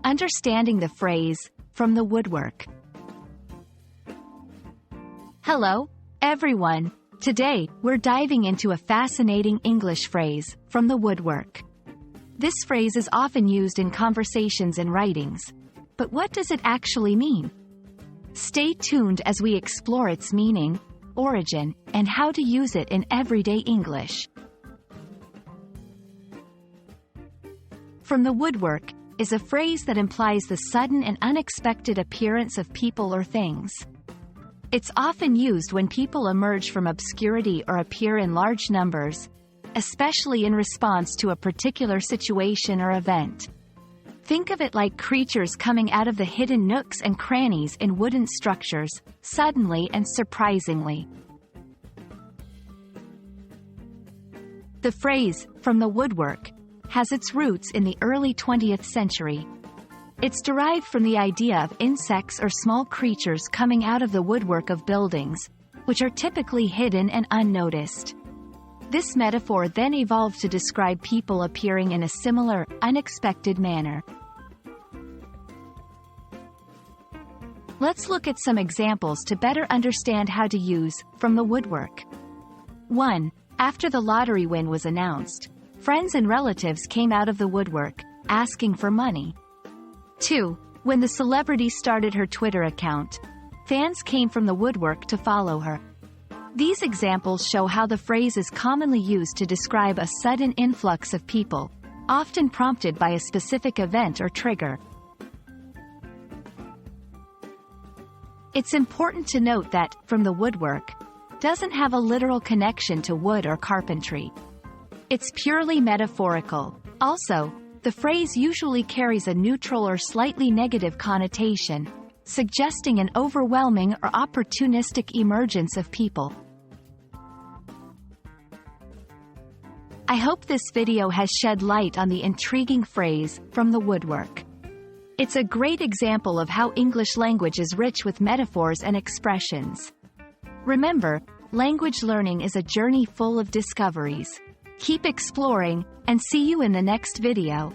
Understanding the phrase, from the woodwork. Hello, everyone. Today, we're diving into a fascinating English phrase, from the woodwork. This phrase is often used in conversations and writings. But what does it actually mean? Stay tuned as we explore its meaning, origin, and how to use it in everyday English. From the woodwork is a phrase that implies the sudden and unexpected appearance of people or things. It's often used when people emerge from obscurity or appear in large numbers, especially in response to a particular situation or event. Think of it like creatures coming out of the hidden nooks and crannies in wooden structures, suddenly and surprisingly. The phrase, from the woodwork, has its roots in the early 20th century. It's derived from the idea of insects or small creatures coming out of the woodwork of buildings, which are typically hidden and unnoticed. This metaphor then evolved to describe people appearing in a similar, unexpected manner. Let's look at some examples to better understand how to use from the woodwork. 1. After the lottery win was announced, friends and relatives came out of the woodwork, asking for money. 2. When the celebrity started her Twitter account, fans came from the woodwork to follow her. These examples show how the phrase is commonly used to describe a sudden influx of people, often prompted by a specific event or trigger. It's important to note that, from the woodwork, doesn't have a literal connection to wood or carpentry. It's purely metaphorical. Also, the phrase usually carries a neutral or slightly negative connotation, suggesting an overwhelming or opportunistic emergence of people. I hope this video has shed light on the intriguing phrase, from the woodwork. It's a great example of how English language is rich with metaphors and expressions. Remember, language learning is a journey full of discoveries. Keep exploring, and see you in the next video.